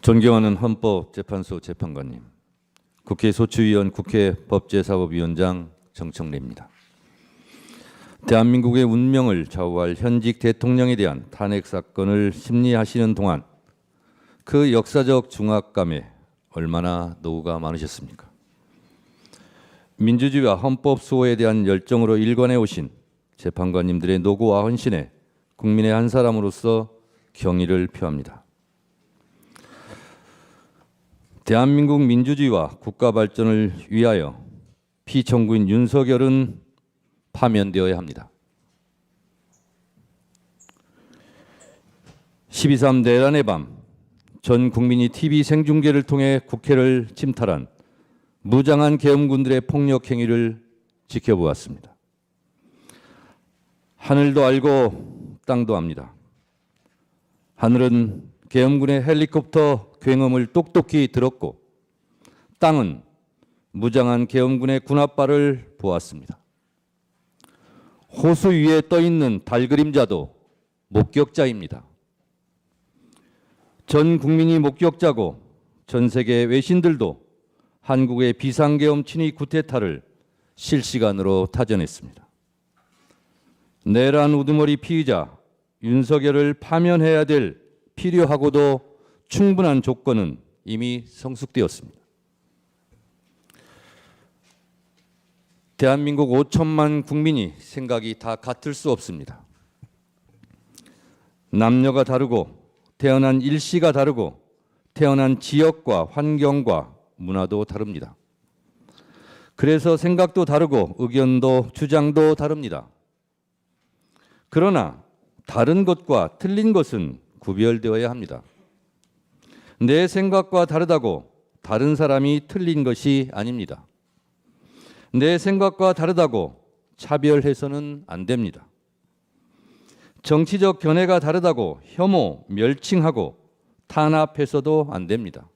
존경하는 헌법재판소 재판관님, 국회 소추위원, 국회 법제사법위원장 정청래입니다. 대한민국의 운명을 좌우할 현직 대통령에 대한 탄핵 사건을 심리하시는 동안 그 역사적 중압감에 얼마나 노후가 많으셨습니까? 민주주의와 헌법 수호에 대한 열정으로 일관해 오신 재판관님들의 노고와 헌신에 국민의 한 사람으로서 경의를 표합니다. 대한민국 민주주의와 국가 발전을 위하여 피청구인 윤석열은 파면되어야 합니다. 12.3 내란의 밤, 전 국민이 TV 생중계를 통해 국회를 침탈한 무장한 계엄군들의 폭력 행위를 지켜보았습니다. 하늘도 알고 땅도 압니다. 하늘은 계엄군의 헬리콥터 굉음을 똑똑히 들었고 땅은 무장한 계엄군의 군합발을 보았습니다. 호수 위에 떠있는 달 그림자도 목격자입니다. 전 국민이 목격자고 전 세계 외신들도 한국의 비상계엄 친위 쿠데타를 실시간으로 타전했습니다. 내란 우두머리 피의자 윤석열을 파면해야 될 필요하고도 충분한 조건은 이미 성숙되었습니다. 대한민국 5천만 국민이 생각이 다 같을 수 없습니다. 남녀가 다르고 태어난 일시가 다르고 태어난 지역과 환경과 문화도 다릅니다. 그래서 생각도 다르고 의견도 주장도 다릅니다. 그러나 다른 것과 틀린 것은 구별되어야 합니다. 내 생각과 다르다고 다른 사람이 틀린 것이 아닙니다. 내 생각과 다르다고 차별해서는 안 됩니다. 정치적 견해가 다르다고 혐오, 멸칭하고 탄압해서도 안 됩니다.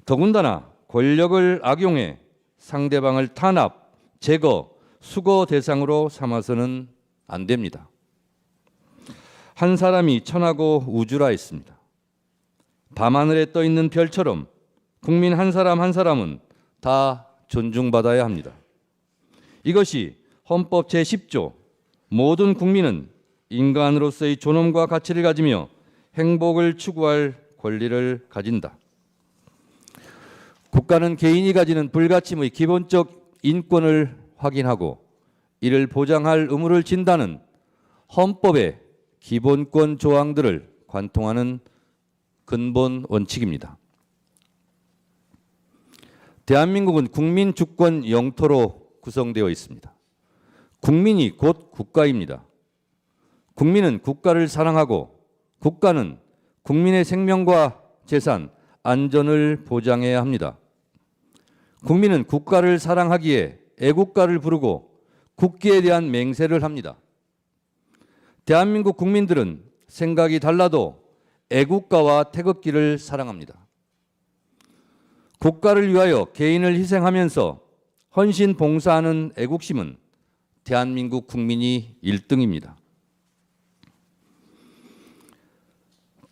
더군다나 권력을 악용해 상대방을 탄압, 제거, 수거 대상으로 삼아서는 안 됩니다. 한 사람이 천하고 우주라 했습니다. 밤하늘에 떠 있는 별처럼 국민 한 사람 한 사람은 다 존중받아야 합니다. 이것이 헌법 제10조 모든 국민은 인간으로서의 존엄과 가치를 가지며 행복을 추구할 권리를 가진다. 국가는 개인이 가지는 불가침의 기본적 인권을 확인하고 이를 보장할 의무를 진다는 헌법의 기본권 조항들을 관통하는 근본 원칙입니다. 대한민국은 국민 주권 영토로 구성되어 있습니다. 국민이 곧 국가입니다. 국민은 국가를 사랑하고 국가는 국민의 생명과 재산, 안전을 보장해야 합니다. 국민은 국가를 사랑하기에 애국가를 부르고 국기에 대한 맹세를 합니다. 대한민국 국민들은 생각이 달라도 애국가와 태극기를 사랑합니다. 국가를 위하여 개인을 희생하면서 헌신 봉사하는 애국심은 대한민국 국민이 1등입니다.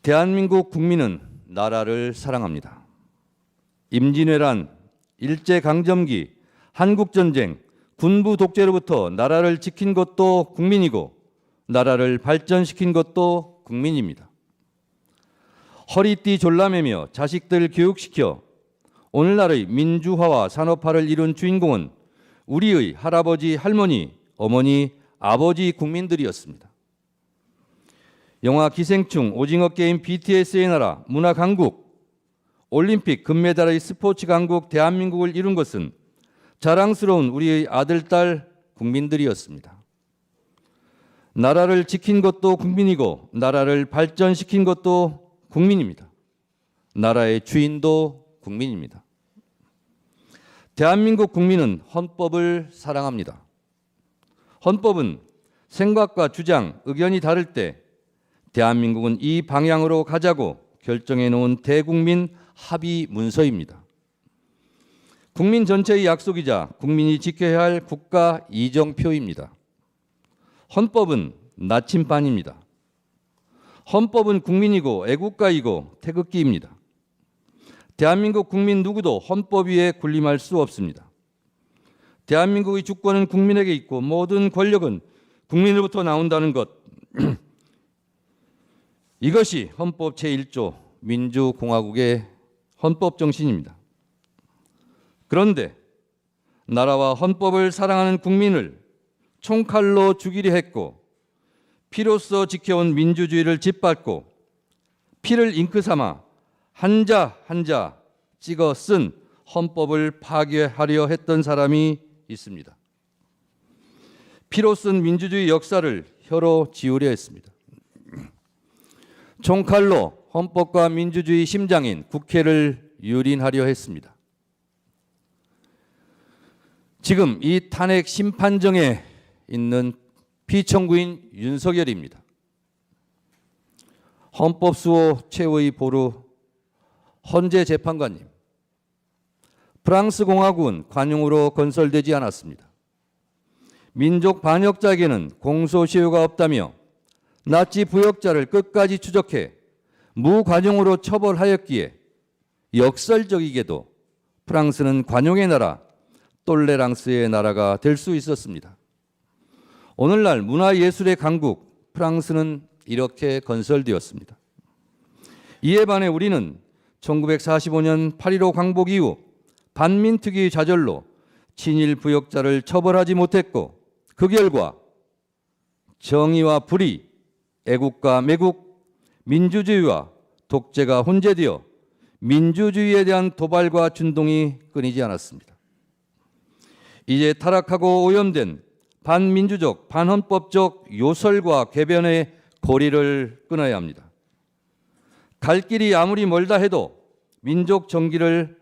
대한민국 국민은 나라를 사랑합니다. 임진왜란, 일제강점기, 한국전쟁, 군부 독재로부터 나라를 지킨 것도 국민이고 나라를 발전시킨 것도 국민입니다. 허리띠 졸라매며 자식들 교육시켜 오늘날의 민주화와 산업화를 이룬 주인공은 우리의 할아버지, 할머니, 어머니, 아버지 국민들이었습니다. 영화 기생충, 오징어 게임, BTS의 나라, 문화 강국, 올림픽 금메달의 스포츠 강국 대한민국을 이룬 것은 자랑스러운 우리의 아들, 딸 국민들이었습니다. 나라를 지킨 것도 국민이고 나라를 발전시킨 것도 국민입니다. 나라의 주인도 국민입니다. 대한민국 국민은 헌법을 사랑합니다. 헌법은 생각과 주장, 의견이 다를 때 대한민국은 이 방향으로 가자고 결정해 놓은 대국민 합의 문서입니다. 국민 전체의 약속이자 국민이 지켜야 할 국가 이정표입니다. 헌법은 나침반입니다. 헌법은 국민이고 애국가이고 태극기입니다. 대한민국 국민 누구도 헌법 위에 군림할 수 없습니다. 대한민국의 주권은 국민에게 있고 모든 권력은 국민으로부터 나온다는 것. 이것이 헌법 제1조 민주공화국의 헌법 정신입니다. 그런데 나라와 헌법을 사랑하는 국민을 총칼로 죽이려 했고 피로써 지켜온 민주주의를 짓밟고 피를 잉크 삼아 한자 한자 찍어 쓴 헌법을 파괴하려 했던 사람이 있습니다. 피로 쓴 민주주의 역사를 혀로 지우려 했습니다. 총칼로 헌법과 민주주의 심장인 국회를 유린하려 했습니다. 지금 이 탄핵 심판정에 있는 피청구인 윤석열입니다. 헌법수호 최후의 보루 헌재 재판관님, 프랑스 공화국은 관용으로 건설되지 않았습니다. 민족 반역자에게는 공소시효가 없다며 나치 부역자를 끝까지 추적해 무관용으로 처벌하였기에 역설적이게도 프랑스는 관용의 나라, 똘레랑스의 나라가 될 수 있었습니다. 오늘날 문화예술의 강국 프랑스는 이렇게 건설되었습니다. 이에 반해 우리는 1945년 8.15 광복 이후 반민특위의 좌절로 친일 부역자를 처벌하지 못했고 그 결과 정의와 불의, 애국과 매국, 민주주의와 독재가 혼재되어 민주주의에 대한 도발과 준동이 끊이지 않았습니다. 이제 타락하고 오염된 반민주적, 반헌법적 요설과 궤변의 고리를 끊어야 합니다. 갈 길이 아무리 멀다 해도 민족 정기를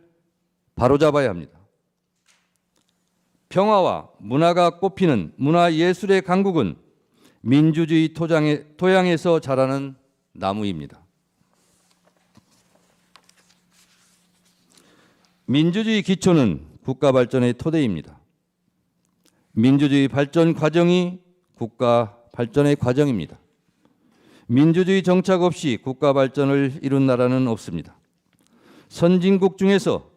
바로잡아야 합니다. 평화와 문화가 꽃피는 문화예술의 강국은 민주주의 토양에서 자라는 나무입니다. 민주주의 기초는 국가 발전의 토대입니다. 민주주의 발전 과정이 국가 발전의 과정입니다. 민주주의 정착 없이 국가 발전을 이룬 나라는 없습니다. 선진국 중에서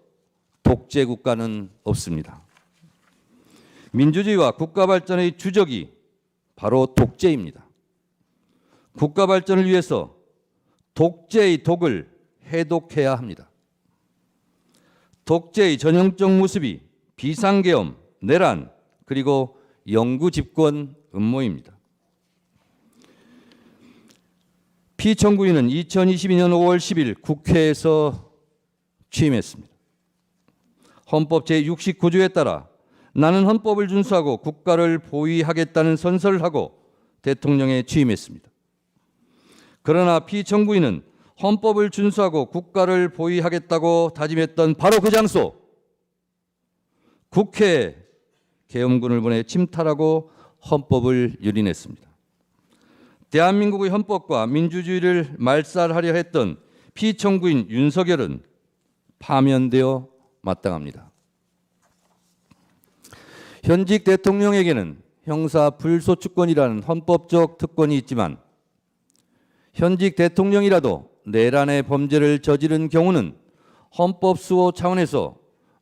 독재 국가는 없습니다. 민주주의와 국가 발전의 주적이 바로 독재입니다. 국가 발전을 위해서 독재의 독을 해독해야 합니다. 독재의 전형적 모습이 비상계엄, 내란, 그리고 영구 집권 음모입니다. 피청구인은 2022년 5월 10일 국회에서 취임했습니다. 헌법 제69조에 따라 나는 헌법을 준수하고 국가를 보위하겠다는 선서를 하고 대통령에 취임했습니다. 그러나 피청구인은 헌법을 준수하고 국가를 보위하겠다고 다짐했던 바로 그 장소, 국회에 계엄군을 보내 침탈하고 헌법을 유린했습니다. 대한민국의 헌법과 민주주의를 말살하려 했던 피청구인 윤석열은 파면되어 마땅합니다. 현직 대통령에게는 형사 불소추권이라는 헌법적 특권이 있지만 현직 대통령이라도 내란의 범죄를 저지른 경우는 헌법 수호 차원에서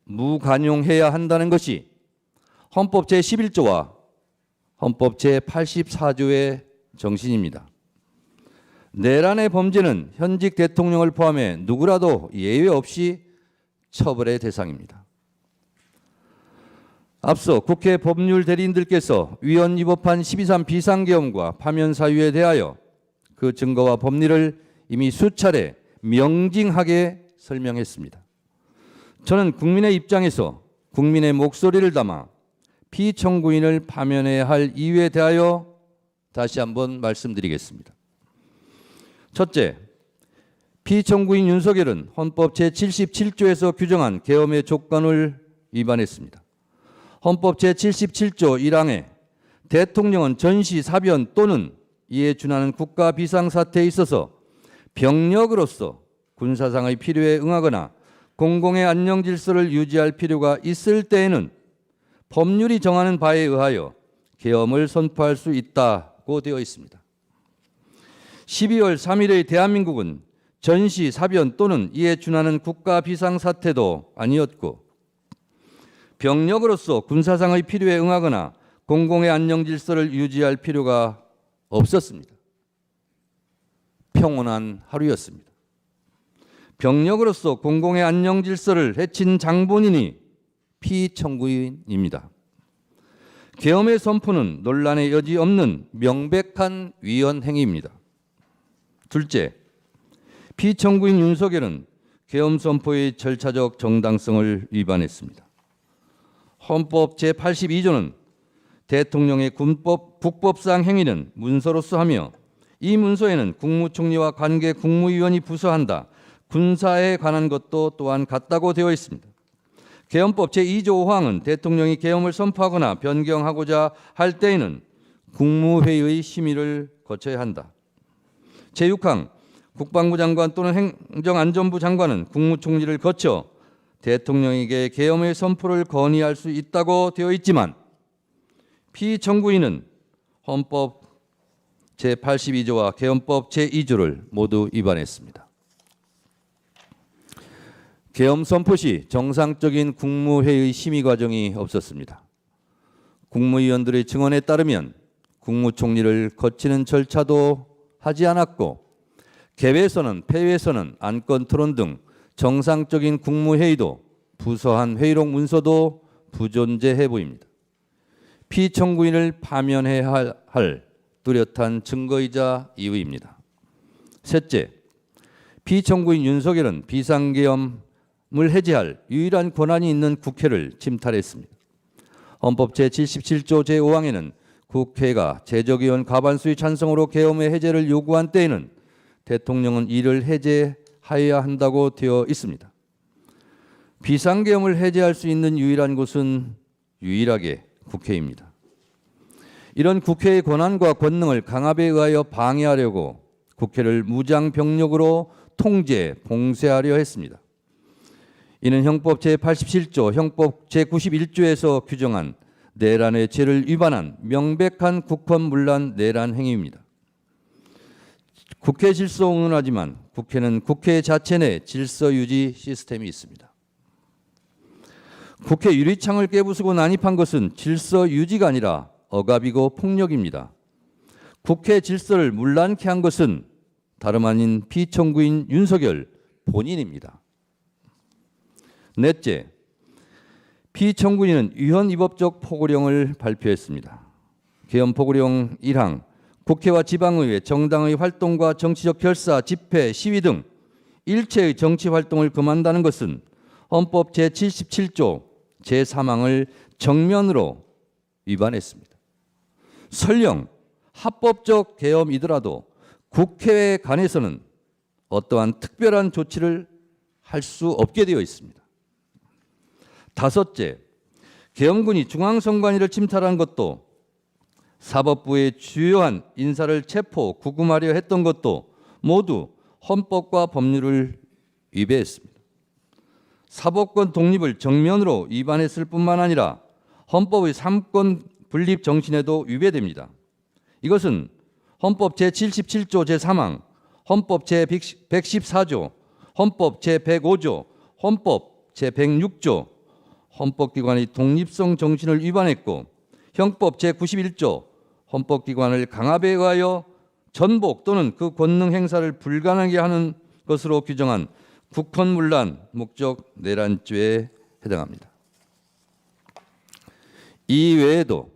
무관용해야 한다는 것이 헌법 제11조와 헌법 제84조의 정신입니다. 내란의 범죄는 현직 대통령을 포함해 누구라도 예외 없이 처벌의 대상입니다. 앞서 국회 법률 대리인들께서 위헌 위법한 12.3 비상계엄과 파면 사유에 대하여 그 증거와 법리를 이미 수차례 명징하게 설명했습니다. 저는 국민의 입장에서 국민의 목소리를 담아 피청구인을 파면해야 할 이유에 대하여 다시 한번 말씀드리겠습니다. 첫째, 피청구인 윤석열은 헌법 제77조에서 규정한 계엄의 조건을 위반했습니다. 헌법 제77조 1항에 대통령은 전시, 사변 또는 이에 준하는 국가 비상사태에 있어서 병력으로서 군사상의 필요에 응하거나 공공의 안녕 질서를 유지할 필요가 있을 때에는 법률이 정하는 바에 의하여 계엄을 선포할 수 있다고 되어 있습니다. 12월 3일의 대한민국은 전시, 사변 또는 이에 준하는 국가 비상사태도 아니었고 병력으로서 군사상의 필요에 응하거나 공공의 안녕 질서를 유지할 필요가 없었습니다. 평온한 하루였습니다. 병력으로서 공공의 안녕 질서를 해친 장본인이 피청구인입니다. 계엄의 선포는 논란의 여지 없는 명백한 위헌 행위입니다. 둘째, 피청구인 윤석열은 계엄 선포의 절차적 정당성을 위반했습니다. 헌법 제82조는 대통령의 국법상 행위는 문서로서 하며 이 문서에는 국무총리와 관계 국무위원이 부서한다. 군사에 관한 것도 또한 같다고 되어 있습니다. 계엄법 제2조 5항은 대통령이 계엄을 선포하거나 변경하고자 할 때에는 국무회의의 심의를 거쳐야 한다. 제6항 국방부 장관 또는 행정안전부 장관은 국무총리를 거쳐 대통령에게 계엄의 선포를 건의할 수 있다고 되어 있지만 피청구인은 헌법 제82조와 계엄법 제2조를 모두 위반했습니다. 계엄 선포 시 정상적인 국무회의 심의 과정이 없었습니다. 국무위원들의 증언에 따르면 국무총리를 거치는 절차도 하지 않았고 개회에서는 폐회에서는 안건 토론 등 정상적인 국무회의도 부서한 회의록 문서도 부존재해 보입니다. 피청구인을 파면해야 할 뚜렷한 증거이자 이유입니다. 셋째, 피청구인 윤석열은 비상계엄을 해제할 유일한 권한이 있는 국회를 침탈했습니다. 헌법 제77조 제5항에는 국회가 제적의원 과반수의 찬성으로 계엄의 해제를 요구한 때에는 대통령은 이를 해제하여야 한다고 되어 있습니다. 비상계엄을 해제할 수 있는 유일한 곳은 유일하게 국회입니다. 이런 국회의 권한과 권능을 강압에 의하여 방해하려고 국회를 무장병력으로 통제, 봉쇄하려 했습니다. 이는 형법 제87조, 형법 제91조에서 규정한 내란의 죄를 위반한 명백한 국헌문란 내란 행위입니다. 국회 질서 응원하지만 국회는 국회 자체 내 질서 유지 시스템이 있습니다. 국회 유리창을 깨부수고 난입한 것은 질서 유지가 아니라 억압이고 폭력입니다. 국회 질서를 문란케 한 것은 다름 아닌 피청구인 윤석열 본인입니다. 넷째, 피청구인은 위헌위법적 포고령을 발표했습니다. 계엄 포고령 1항, 국회와 지방의회, 정당의 활동과 정치적 결사, 집회, 시위 등 일체의 정치 활동을 금한다는 것은 헌법 제77조 제3항을 정면으로 위반했습니다. 설령 합법적 계엄이더라도 국회에 관해서는 어떠한 특별한 조치를 할 수 없게 되어 있습니다. 다섯째, 계엄군이 중앙선관위를 침탈한 것도 사법부의 주요한 인사를 체포, 구금하려 했던 것도 모두 헌법과 법률을 위배했습니다. 사법권 독립을 정면으로 위반했을 뿐만 아니라 헌법의 삼권 분립 정신에도 위배됩니다. 이것은 헌법 제77조 제3항, 헌법 제114조, 헌법 제105조, 헌법 제106조, 헌법기관의 독립성 정신을 위반했고 형법 제91조, 헌법기관을 강압에 의하여 전복 또는 그 권능 행사를 불가능하게 하는 것으로 규정한 국헌문란 목적 내란죄에 해당합니다. 이 외에도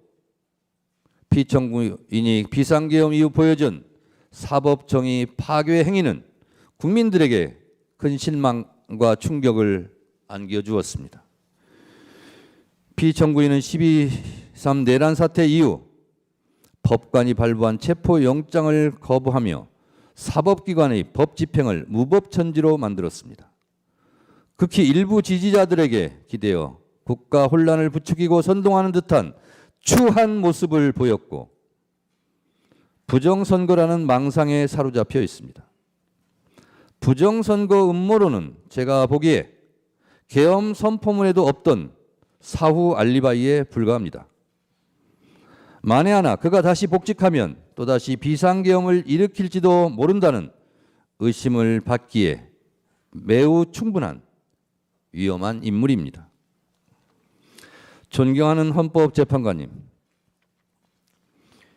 피청구인이 비상계엄 이후 보여준 사법정의 파괴 행위는 국민들에게 큰 실망과 충격을 안겨주었습니다. 피청구인은 12.3 내란 사태 이후 법관이 발부한 체포영장을 거부하며 사법기관의 법 집행을 무법천지로 만들었습니다. 극히 일부 지지자들에게 기대어 국가 혼란을 부추기고 선동하는 듯한 추한 모습을 보였고 부정선거라는 망상에 사로잡혀 있습니다. 부정선거 음모론은 제가 보기에 계엄 선포문에도 없던 사후 알리바이에 불과합니다. 만에 하나 그가 다시 복직하면 또다시 비상계엄을 일으킬지도 모른다는 의심을 받기에 매우 충분한 위험한 인물입니다. 존경하는 헌법재판관님,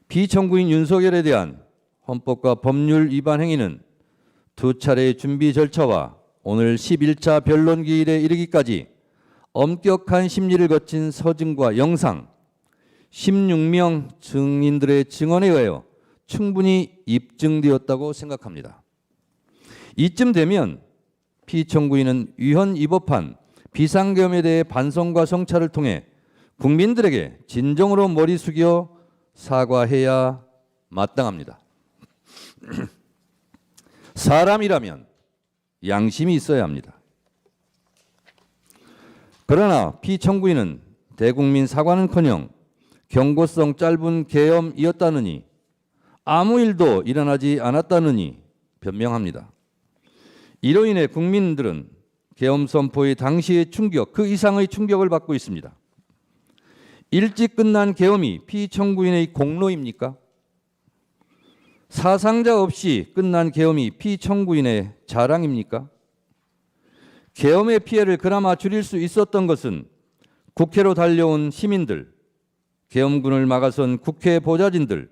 피청구인 윤석열에 대한 헌법과 법률 위반 행위는 두 차례의 준비 절차와 오늘 11차 변론 기일에 이르기까지 엄격한 심리를 거친 서증과 영상, 16명 증인들의 증언에 의하여 충분히 입증되었다고 생각합니다. 이쯤 되면 피청구인은 위헌 위법한 비상계엄에 대해 반성과 성찰을 통해 국민들에게 진정으로 머리 숙여 사과해야 마땅합니다. 사람이라면 양심이 있어야 합니다. 그러나 피청구인은 대국민 사과는커녕 경고성 짧은 계엄이었다느니 아무 일도 일어나지 않았다느니 변명합니다. 이로 인해 국민들은 계엄 선포의 당시의 충격, 그 이상의 충격을 받고 있습니다. 일찍 끝난 계엄이 피청구인의 공로입니까? 사상자 없이 끝난 계엄이 피청구인의 자랑입니까? 계엄의 피해를 그나마 줄일 수 있었던 것은 국회로 달려온 시민들, 계엄군을 막아선 국회 보좌진들,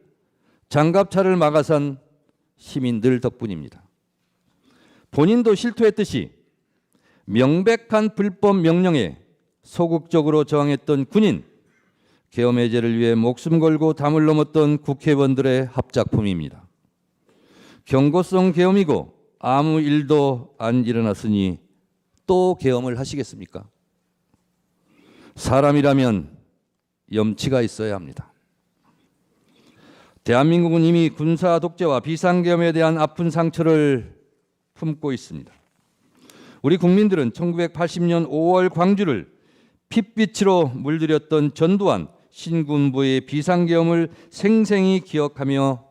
장갑차를 막아선 시민들 덕분입니다. 본인도 실토했듯이 명백한 불법 명령에 소극적으로 저항했던 군인, 계엄 해제를 위해 목숨 걸고 담을 넘었던 국회의원들의 합작품입니다. 경고성 계엄이고 아무 일도 안 일어났으니 또 계엄을 하시겠습니까? 사람이라면 염치가 있어야 합니다. 대한민국은 이미 군사 독재와 비상계엄에 대한 아픈 상처를 품고 있습니다. 우리 국민들은 1980년 5월 광주를 핏빛으로 물들였던 전두환 신군부의 비상계엄을 생생히 기억하며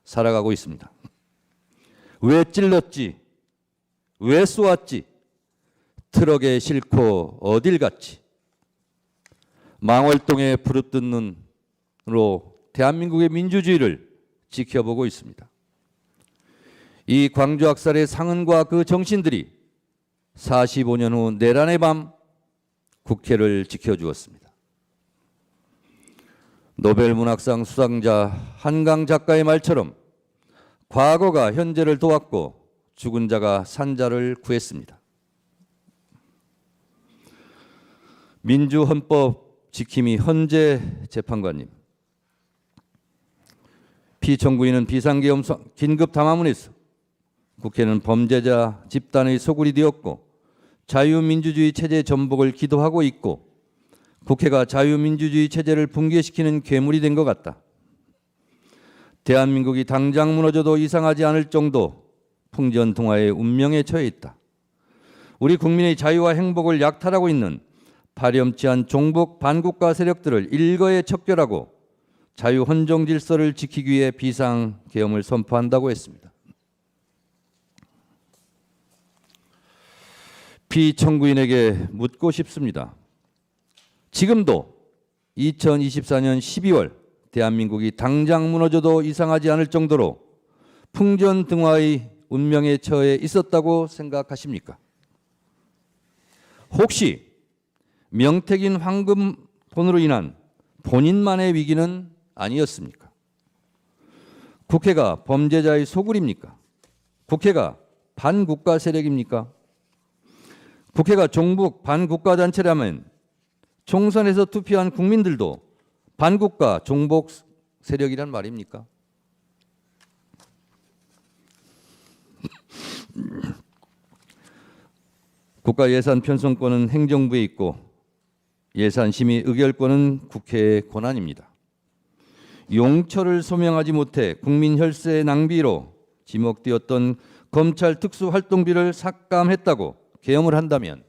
살아가고 있습니다. 왜 찔렀지? 왜 쏘았지? 트럭에 싣고 어딜 갔지? 망월동에 부릅뜬 눈으로 대한민국의 민주주의를 지켜보고 있습니다. 이 광주 학살의 상흔과 그 정신들이 45년 후 내란의 밤 국회를 지켜주었습니다. 노벨문학상 수상자 한강 작가의 말처럼 과거가 현재를 도왔고 죽은 자가 산자를 구했습니다. 민주헌법 지킴이 헌재 재판관님, 피청구인은 비상계엄 긴급 담화문에서 국회는 범죄자 집단의 소굴이 되었고 자유민주주의 체제 전복을 기도하고 있고 국회가 자유민주주의 체제를 붕괴시키는 괴물이 된 것 같다. 대한민국이 당장 무너져도 이상하지 않을 정도 풍전등화의 운명에 처해 있다. 우리 국민의 자유와 행복을 약탈하고 있는 파렴치한 종북 반국가 세력들을 일거에 척결하고 자유 헌정 질서를 지키기 위해 비상계엄을 선포한다고 했습니다. 피청구인에게 묻고 싶습니다. 지금도 2024년 12월 대한민국이 당장 무너져도 이상하지 않을 정도로 풍전등화의 운명에 처해 있었다고 생각하십니까? 혹시 명태균 황금폰으로 인한 본인만의 위기는 아니었습니까? 국회가 범죄자의 소굴입니까? 국회가 반국가 세력입니까? 국회가 종북 반국가 단체라면 총선에서 투표한 국민들도 반국가 종북 세력이란 말입니까? 국가 예산 편성권은 행정부에 있고 예산 심의 의결권은 국회의 권한입니다. 용처를 소명하지 못해 국민 혈세 낭비로 지목되었던 검찰 특수활동비를 삭감했다고 계엄을 한다면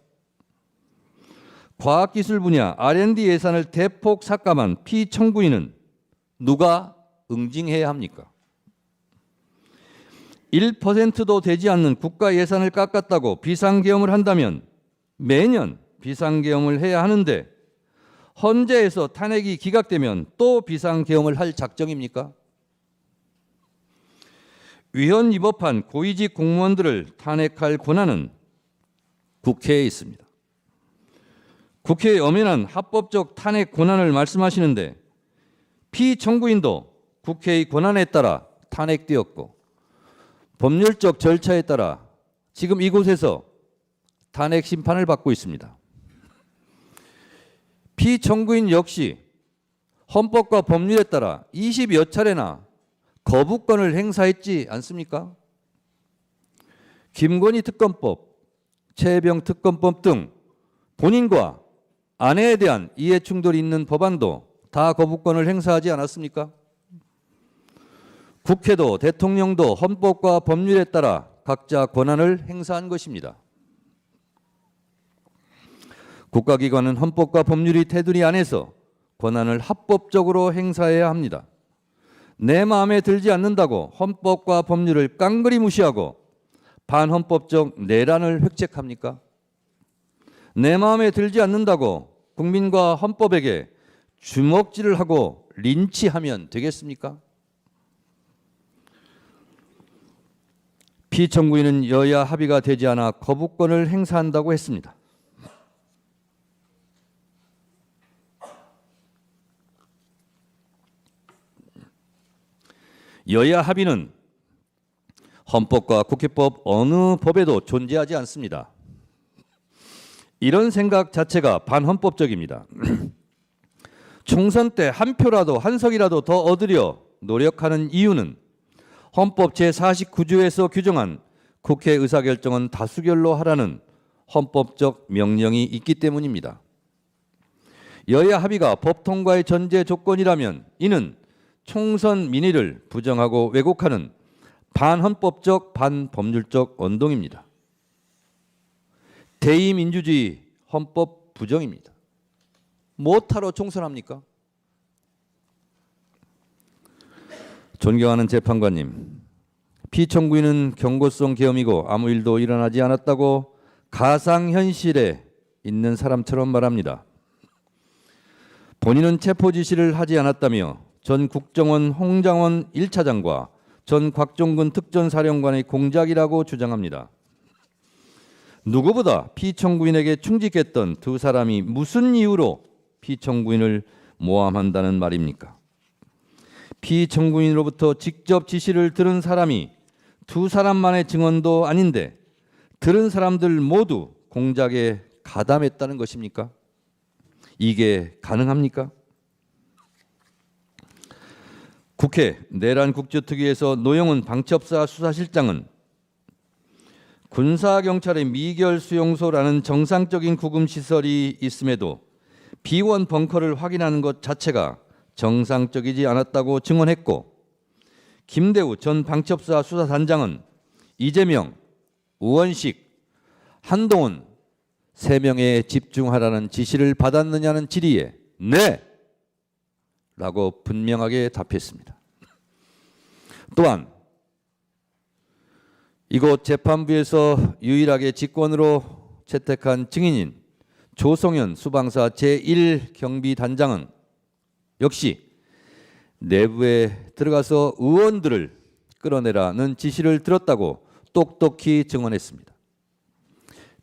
과학기술 분야 R&D 예산을 대폭 삭감한 피청구인은 누가 응징해야 합니까? 1%도 되지 않는 국가 예산을 깎았다고 비상계엄을 한다면 매년 비상계엄을 해야 하는데 헌재에서 탄핵이 기각되면 또 비상계엄을 할 작정입니까? 위헌 위법한 고위직 공무원들을 탄핵할 권한은 국회에 있습니다. 국회의 엄연한 합법적 탄핵 권한을 말씀하시는데 피청구인도 국회의 권한에 따라 탄핵되었고 법률적 절차에 따라 지금 이곳에서 탄핵 심판을 받고 있습니다. 피청구인 역시 헌법과 법률에 따라 20여 차례나 거부권을 행사했지 않습니까? 김건희 특검법, 최혜병 특검법 등 본인과 아내에 대한 이해 충돌이 있는 법안도 다 거부권을 행사하지 않았습니까? 국회도 대통령도 헌법과 법률에 따라 각자 권한을 행사한 것입니다. 국가기관은 헌법과 법률이 테두리 안에서 권한을 합법적으로 행사해야 합니다. 내 마음에 들지 않는다고 헌법과 법률을 깡그리 무시하고 반헌법적 내란을 획책합니까? 내 마음에 들지 않는다고 국민과 헌법에게 주먹질을 하고 린치하면 되겠습니까? 피청구인은 여야 합의가 되지 않아 거부권을 행사한다고 했습니다. 여야 합의는 헌법과 국회법 어느 법에도 존재하지 않습니다. 이런 생각 자체가 반헌법적입니다. 총선 때 한 표라도 한 석이라도 더 얻으려 노력하는 이유는 헌법 제49조에서 규정한 국회 의사결정은 다수결로 하라는 헌법적 명령이 있기 때문입니다. 여야 합의가 법 통과의 전제 조건이라면 이는 총선 민의를 부정하고 왜곡하는 반헌법적 반법률적 언동입니다. 대의민주주의 헌법 부정입니다. 뭐하러 총선합니까? 존경하는 재판관님, 피청구인은 경고성 계엄이고 아무 일도 일어나지 않았다고 가상현실에 있는 사람처럼 말합니다. 본인은 체포 지시를 하지 않았다며 전 국정원 홍장원 1차장과 전 곽종근 특전사령관의 공작이라고 주장합니다. 누구보다 피청구인에게 충직했던 두 사람이 무슨 이유로 피청구인을 모함한다는 말입니까? 피청구인으로부터 직접 지시를 들은 사람이 두 사람만의 증언도 아닌데 들은 사람들 모두 공작에 가담했다는 것입니까? 이게 가능합니까? 국회 내란국조특위에서 노영훈 방첩사 수사실장은 군사경찰의 미결 수용소라는 정상적인 구금시설이 있음에도 비원 벙커를 확인하는 것 자체가 정상적이지 않았다고 증언했고, 김대우 전 방첩사 수사단장은 이재명, 우원식, 한동훈 3명에 집중하라는 지시를 받았느냐는 질의에 네! 라고 분명하게 답했습니다. 또한 이곳 재판부에서 유일하게 직권으로 채택한 증인인 조성현 수방사 제1경비단장은 역시 내부에 들어가서 의원들을 끌어내라는 지시를 들었다고 똑똑히 증언했습니다.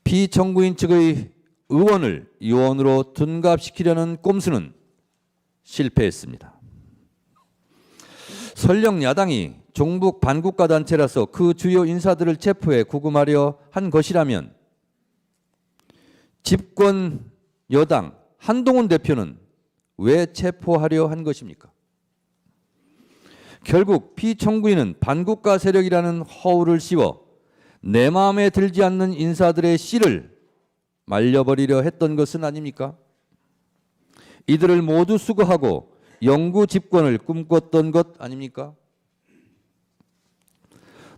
피청구인 측의 의원을 요원으로 둔갑시키려는 꼼수는 실패했습니다. 설령 야당이 종북 반국가 단체라서 그 주요 인사들을 체포해 구금하려 한 것이라면 집권 여당 한동훈 대표는 왜 체포하려 한 것입니까? 결국 피청구인은 반국가 세력이라는 허울을 씌워 내 마음에 들지 않는 인사들의 씨를 말려버리려 했던 것은 아닙니까? 이들을 모두 수거하고 영구 집권을 꿈꿨던 것 아닙니까?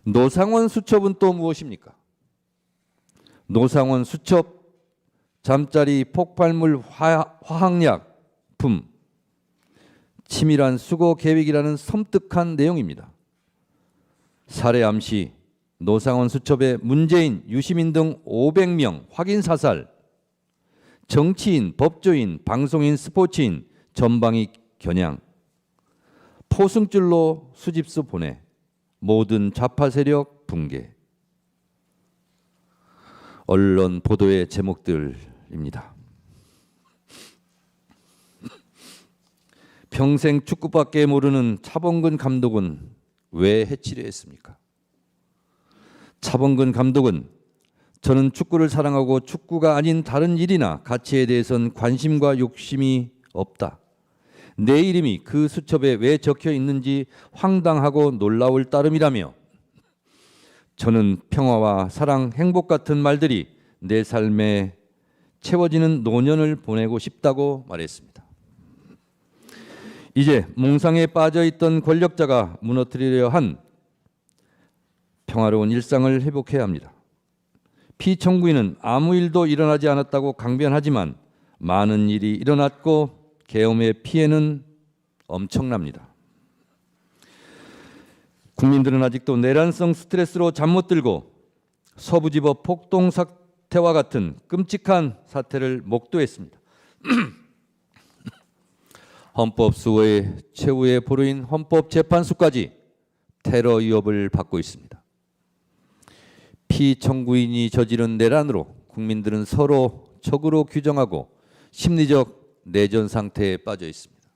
노상원 수첩은 또 무엇입니까? 노상원 수첩, 잠자리 폭발물 화학약품, 치밀한 수거 계획이라는 섬뜩한 내용입니다. 살해 암시, 노상원 수첩에 문재인, 유시민 등 500명 확인 사살, 정치인, 법조인, 방송인, 스포츠인 전방위 겨냥, 포승줄로 수집소 보내, 모든 좌파 세력 붕괴. 언론 보도의 제목들입니다. 평생 축구밖에 모르는 차범근 감독은 왜 해치려 했습니까? 차범근 감독은 저는 축구를 사랑하고 축구가 아닌 다른 일이나 가치에 대해선 관심과 욕심이 없다. 내 이름이 그 수첩에 왜 적혀 있는지 황당하고 놀라울 따름이라며 저는 평화와 사랑, 행복 같은 말들이 내 삶에 채워지는 노년을 보내고 싶다고 말했습니다. 이제 몽상에 빠져있던 권력자가 무너뜨리려 한 평화로운 일상을 회복해야 합니다. 피청구인은 아무 일도 일어나지 않았다고 강변하지만 많은 일이 일어났고 계엄의 피해는 엄청납니다. 국민들은 아직도 내란성 스트레스로 잠 못 들고 서부지법 폭동 사태와 같은 끔찍한 사태를 목도했습니다. 헌법수호의 최후의 보루인 헌법재판소까지 테러 위협을 받고 있습니다. 피청구인이 저지른 내란으로 국민들은 서로 적으로 규정하고 심리적 내전 상태에 빠져 있습니다.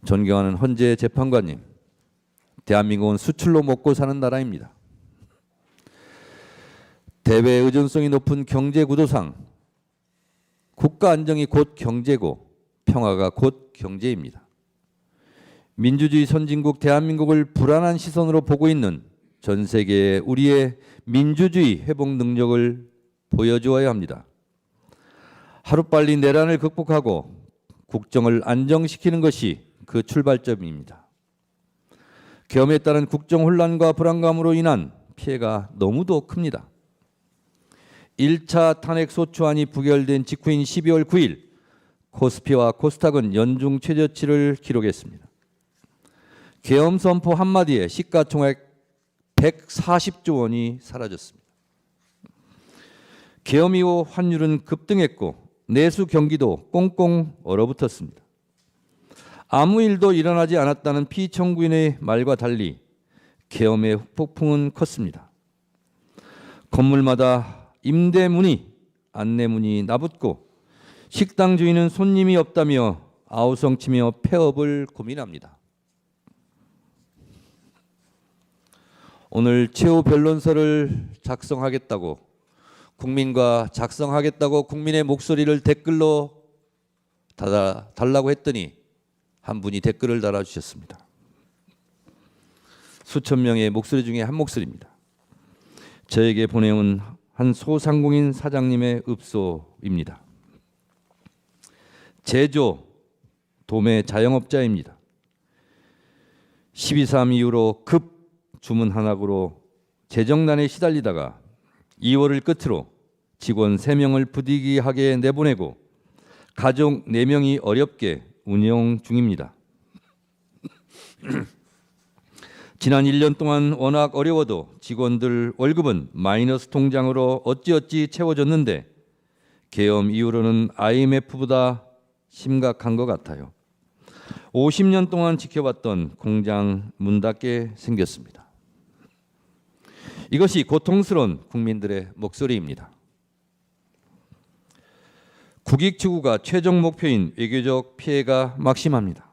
존경하는 헌재 재판관님, 대한민국은 수출로 먹고 사는 나라입니다. 대외 의존성이 높은 경제 구도상 국가 안정이 곧 경제고 평화가 곧 경제입니다. 민주주의 선진국 대한민국을 불안한 시선으로 보고 있는 전 세계에 우리의 민주주의 회복 능력을 보여주어야 합니다. 하루빨리 내란을 극복하고 국정을 안정시키는 것이 그 출발점입니다. 계엄에 따른 국정 혼란과 불안감으로 인한 피해가 너무도 큽니다. 1차 탄핵소추안이 부결된 직후인 12월 9일 코스피와 코스닥은 연중 최저치를 기록했습니다. 계엄 선포 한마디에 시가총액 140조 원이 사라졌습니다. 계엄 이후 환율은 급등했고 내수 경기도 꽁꽁 얼어붙었습니다. 아무 일도 일어나지 않았다는 피청구인의 말과 달리 계엄의 폭풍은 컸습니다. 건물마다 임대문이, 안내문이 나붙고 식당 주인은 손님이 없다며 아우성치며 폐업을 고민합니다. 오늘 최후 변론서를 작성하겠다고 국민의 목소리를 댓글로 달라고 했더니 한 분이 댓글을 달아주셨습니다. 수천 명의 목소리 중에 한 목소리입니다. 저에게 보내온 한 소상공인 사장님의 읍소입니다. 제조, 도매 자영업자입니다. 12.3 이후로 급 주문 한학으로 재정난에 시달리다가 2월을 끝으로 직원 3명을 부득이하게 내보내고 가족 4명이 어렵게 운영 중입니다. 지난 1년 동안 워낙 어려워도 직원들 월급은 마이너스 통장으로 어찌어찌 채워졌는데 계엄 이후로는 IMF보다 심각한 것 같아요. 50년 동안 지켜봤던 공장 문 닫게 생겼습니다. 이것이 고통스러운 국민들의 목소리입니다. 국익 추구가 최종 목표인 외교적 피해가 막심합니다.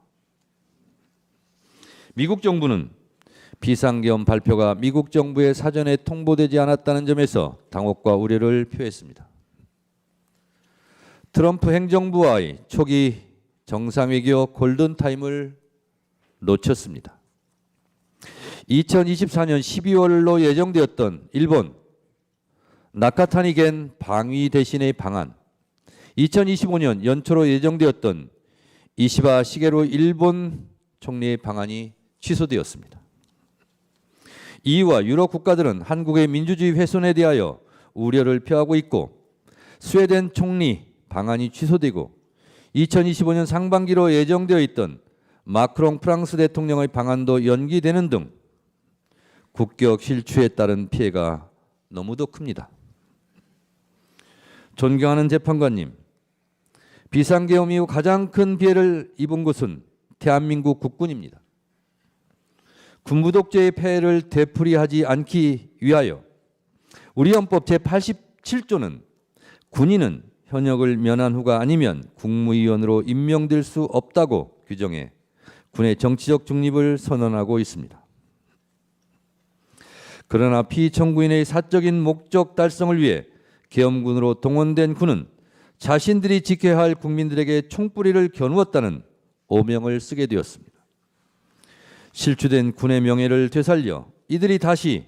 미국 정부는 비상계엄 발표가 미국 정부의 사전에 통보되지 않았다는 점에서 당혹과 우려를 표했습니다. 트럼프 행정부와의 초기 정상외교 골든타임을 놓쳤습니다. 2024년 12월로 예정되었던 일본 나카타니겐 방위 대신의 방안, 2025년 연초로 예정되었던 이시바 시게루 일본 총리의 방안이 취소되었습니다. EU와 유럽 국가들은 한국의 민주주의 훼손에 대하여 우려를 표하고 있고 스웨덴 총리 방안이 취소되고 2025년 상반기로 예정되어 있던 마크롱 프랑스 대통령의 방안도 연기되는 등 국격 실추에 따른 피해가 너무도 큽니다. 존경하는 재판관님, 비상계엄 이후 가장 큰 피해를 입은 곳은 대한민국 국군입니다. 군부 독재의 폐해를 되풀이하지 않기 위하여 우리 헌법 제87조는 군인은 현역을 면한 후가 아니면 국무위원으로 임명될 수 없다고 규정해 군의 정치적 중립을 선언하고 있습니다. 그러나 피청구인의 사적인 목적 달성을 위해 계엄군으로 동원된 군은 자신들이 지켜야 할 국민들에게 총뿌리를 겨누었다는 오명을 쓰게 되었습니다. 실추된 군의 명예를 되살려 이들이 다시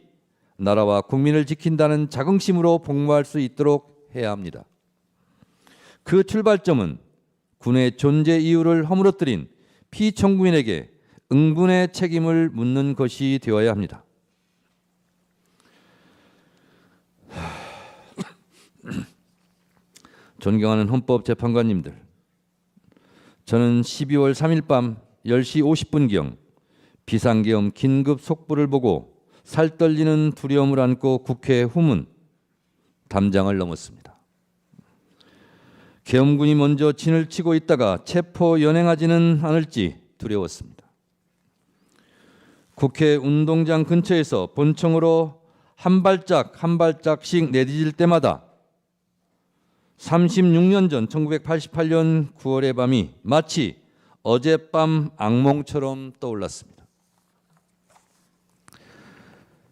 나라와 국민을 지킨다는 자긍심으로 복무할 수 있도록 해야 합니다. 그 출발점은 군의 존재 이유를 허물어뜨린 피청구인에게 응분의 책임을 묻는 것이 되어야 합니다. 존경하는 헌법재판관님들, 저는 12월 3일 밤 10시 50분경 비상계엄 긴급 속보를 보고 살떨리는 두려움을 안고 국회 후문 담장을 넘었습니다. 계엄군이 먼저 진을 치고 있다가 체포 연행하지는 않을지 두려웠습니다. 국회 운동장 근처에서 본청으로 한 발짝씩 내디딜 때마다 36년 전 1988년 9월의 밤이 마치 어젯밤 악몽처럼 떠올랐습니다.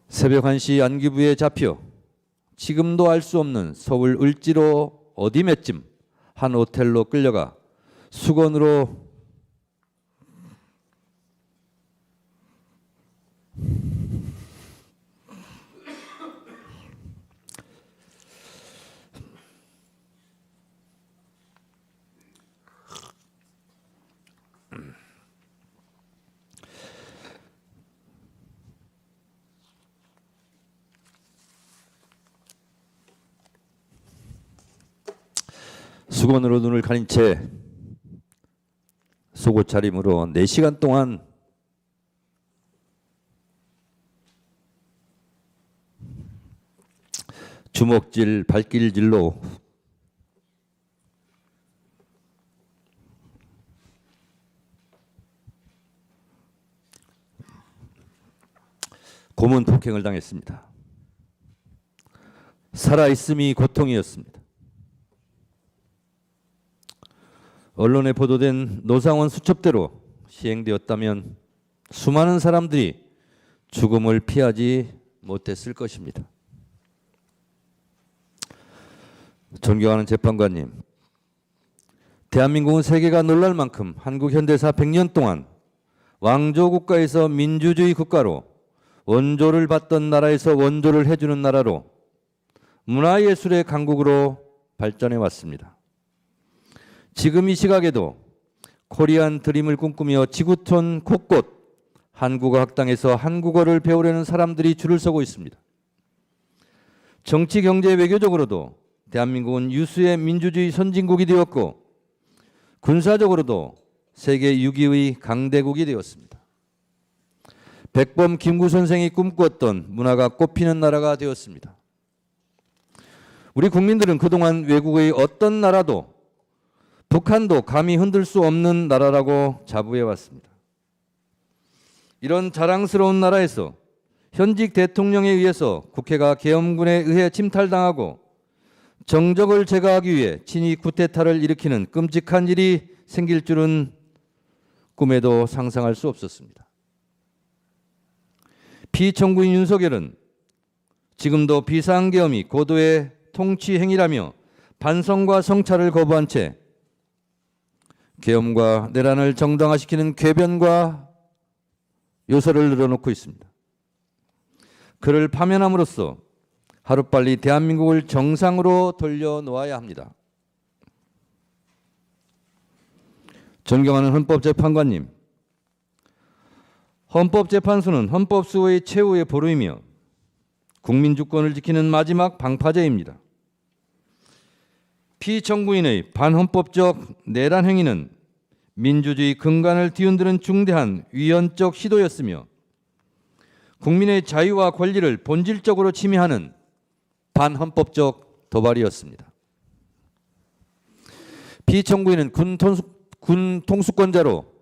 새벽 1시 안기부에 잡혀 지금도 알 수 없는 서울 을지로 어디매쯤 한 호텔로 끌려가 수건으로 수건으로 눈을 가린 채 속옷 차림으로 4시간 동안 주먹질, 발길질로 고문 폭행을 당했습니다. 살아있음이 고통이었습니다. 언론에 보도된 노상원 수첩대로 시행되었다면 수많은 사람들이 죽음을 피하지 못했을 것입니다. 존경하는 재판관님, 대한민국은 세계가 놀랄 만큼 한국 현대사 100년 동안 왕조 국가에서 민주주의 국가로, 원조를 받던 나라에서 원조를 해주는 나라로, 문화예술의 강국으로 발전해 왔습니다. 지금 이 시각에도 코리안 드림을 꿈꾸며 지구촌 곳곳 한국어 학당에서 한국어를 배우려는 사람들이 줄을 서고 있습니다. 정치, 경제, 외교적으로도 대한민국은 유수의 민주주의 선진국이 되었고 군사적으로도 세계 6위의 강대국이 되었습니다. 백범 김구 선생이 꿈꾸었던 문화가 꽃피는 나라가 되었습니다. 우리 국민들은 그동안 외국의 어떤 나라도 북한도 감히 흔들 수 없는 나라라고 자부해 왔습니다. 이런 자랑스러운 나라에서 현직 대통령에 의해서 국회가 계엄군에 의해 침탈당하고 정적을 제거하기 위해 친위 쿠데타를 일으키는 끔찍한 일이 생길 줄은 꿈에도 상상할 수 없었습니다. 피청구인 윤석열은 지금도 비상계엄이 고도의 통치 행위라며 반성과 성찰을 거부한 채 계엄과 내란을 정당화시키는 궤변과 요소를 늘어놓고 있습니다. 그를 파면함으로써 하루빨리 대한민국을 정상으로 돌려놓아야 합니다. 존경하는 헌법재판관님, 헌법재판소는 헌법수호의 최후의 보루이며 국민주권을 지키는 마지막 방파제입니다. 피청구인의 반헌법적 내란 행위는 민주주의 근간을 뒤흔드는 중대한 위헌적 시도였으며 국민의 자유와 권리를 본질적으로 침해하는 반헌법적 도발이었습니다. 피청구인은 군 통수권자로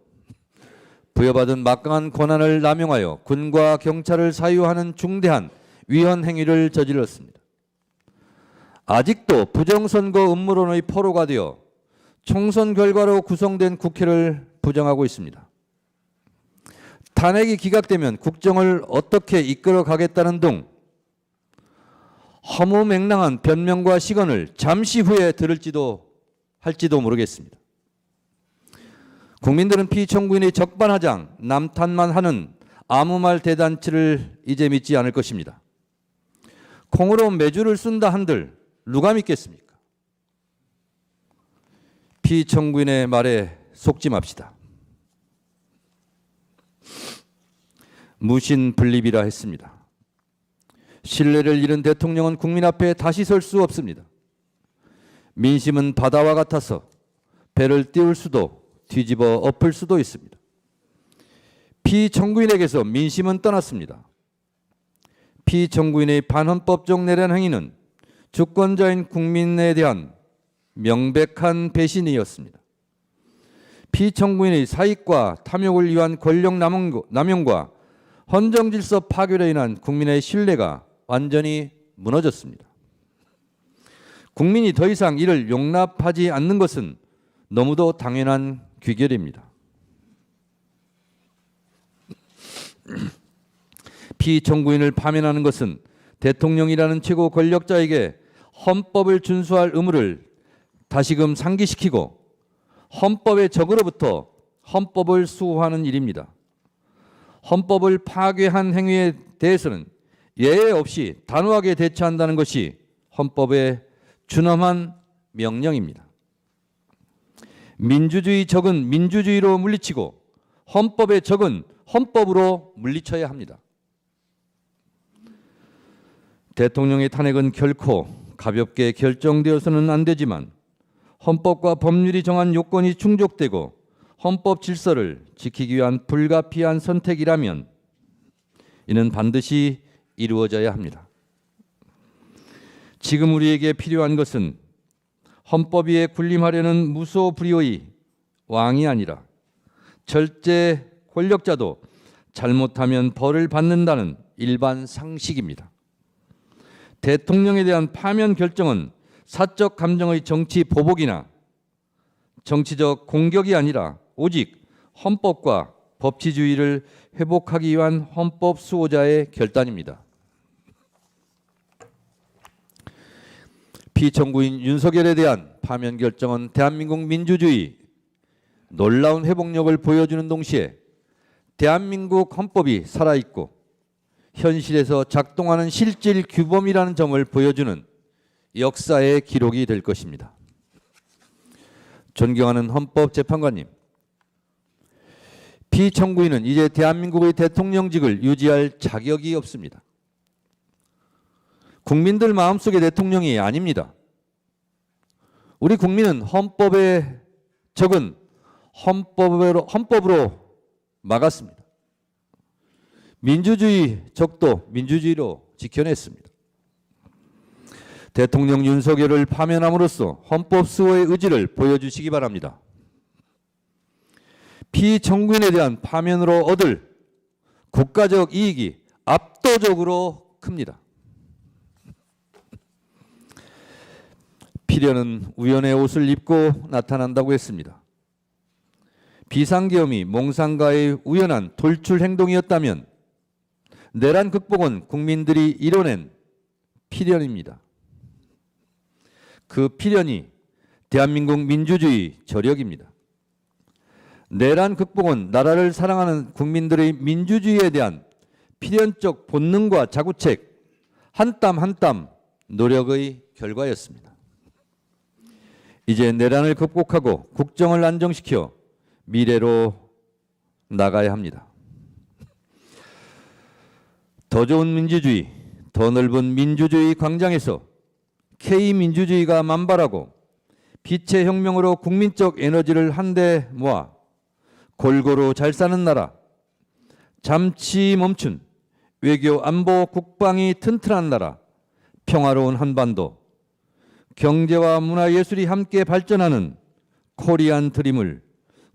부여받은 막강한 권한을 남용하여 군과 경찰을 사유하는 중대한 위헌 행위를 저질렀습니다. 아직도 부정선거 음모론의 포로가 되어 총선 결과로 구성된 국회를 부정하고 있습니다. 탄핵이 기각되면 국정을 어떻게 이끌어 가겠다는 등 허무맹랑한 변명과 시건을 잠시 후에 들을지도 할지도 모르겠습니다. 국민들은 피청구인의 적반하장, 남탓만 하는 아무 말 대잔치를 이제 믿지 않을 것입니다. 콩으로 매주를 쓴다 한들 누가 믿겠습니까? 피청구인의 말에 속지 맙시다. 무신분립이라 했습니다. 신뢰를 잃은 대통령은 국민 앞에 다시 설 수 없습니다. 민심은 바다와 같아서 배를 띄울 수도 뒤집어 엎을 수도 있습니다. 피청구인에게서 민심은 떠났습니다. 피청구인의 반헌법적 내란 행위는 주권자인 국민에 대한 명백한 배신이었습니다. 피청구인의 사익과 탐욕을 위한 권력 남용과 헌정질서 파괴로 인한 국민의 신뢰가 완전히 무너졌습니다. 국민이 더 이상 이를 용납하지 않는 것은 너무도 당연한 귀결입니다. 피청구인을 파면하는 것은 대통령이라는 최고 권력자에게 헌법을 준수할 의무를 다시금 상기시키고 헌법의 적으로부터 헌법을 수호하는 일입니다. 헌법을 파괴한 행위에 대해서는 예외 없이 단호하게 대처한다는 것이 헌법의 준엄한 명령입니다. 민주주의 적은 민주주의로 물리치고 헌법의 적은 헌법으로 물리쳐야 합니다. 대통령의 탄핵은 결코 가볍게 결정되어서는 안 되지만 헌법과 법률이 정한 요건이 충족되고 헌법 질서를 지키기 위한 불가피한 선택이라면 이는 반드시 이루어져야 합니다. 지금 우리에게 필요한 것은 헌법 위에 군림하려는 무소불위의 왕이 아니라 절제 권력자도 잘못하면 벌을 받는다는 일반 상식입니다. 대통령에 대한 파면 결정은 사적 감정의 정치 보복이나 정치적 공격이 아니라 오직 헌법과 법치주의를 회복하기 위한 헌법 수호자의 결단입니다. 피청구인 윤석열에 대한 파면 결정은 대한민국 민주주의 놀라운 회복력을 보여주는 동시에 대한민국 헌법이 살아있고 현실에서 작동하는 실질 규범이라는 점을 보여주는 역사의 기록이 될 것입니다. 존경하는 헌법재판관님, 피청구인은 이제 대한민국의 대통령직을 유지할 자격이 없습니다. 국민들 마음속의 대통령이 아닙니다. 우리 국민은 헌법의 적은 헌법으로 막았습니다. 민주주의 적도 민주주의로 지켜냈습니다. 대통령 윤석열을 파면함으로써 헌법 수호의 의지를 보여주시기 바랍니다. 피청구인에 대한 파면으로 얻을 국가적 이익이 압도적으로 큽니다. 필연은 우연의 옷을 입고 나타난다고 했습니다. 비상계엄이 몽상가의 우연한 돌출 행동이었다면 내란 극복은 국민들이 이뤄낸 필연입니다. 그 필연이 대한민국 민주주의 저력입니다. 내란 극복은 나라를 사랑하는 국민들의 민주주의에 대한 필연적 본능과 자구책, 한 땀 한 땀 노력의 결과였습니다. 이제 내란을 극복하고 국정을 안정시켜 미래로 나가야 합니다. 더 좋은 민주주의, 더 넓은 민주주의 광장에서 K민주주의가 만발하고 빛의 혁명으로 국민적 에너지를 한데 모아 골고루 잘 사는 나라, 잠시 멈춘 외교 안보 국방이 튼튼한 나라, 평화로운 한반도, 경제와 문화예술이 함께 발전하는 코리안 드림을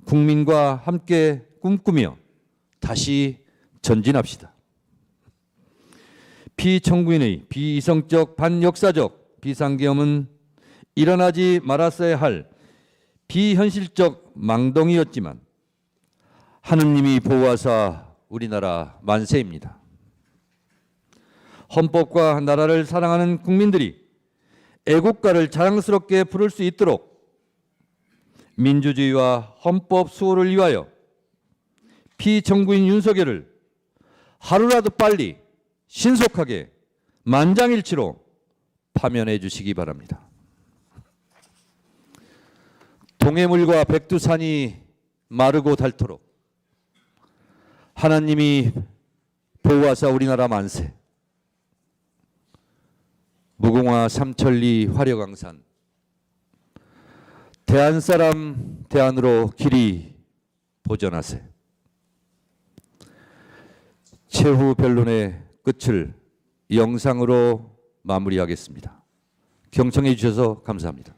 국민과 함께 꿈꾸며 다시 전진합시다. 피청구인의 비이성적 반역사적 비상계엄은 일어나지 말았어야 할 비현실적 망동이었지만 하느님이 보호하사 우리나라 만세입니다. 헌법과 나라를 사랑하는 국민들이 애국가를 자랑스럽게 부를 수 있도록 민주주의와 헌법 수호를 위하여 피청구인 윤석열을 하루라도 빨리 신속하게 만장일치로 파면해 주시기 바랍니다. 동해물과 백두산이 마르고 닳도록 하나님이 보호하사 우리나라 만세. 무궁화 삼천리 화려강산 대한사람 대안으로 길이 보전하세. 최후 변론의 끝을 영상으로 마무리하겠습니다. 경청해 주셔서 감사합니다.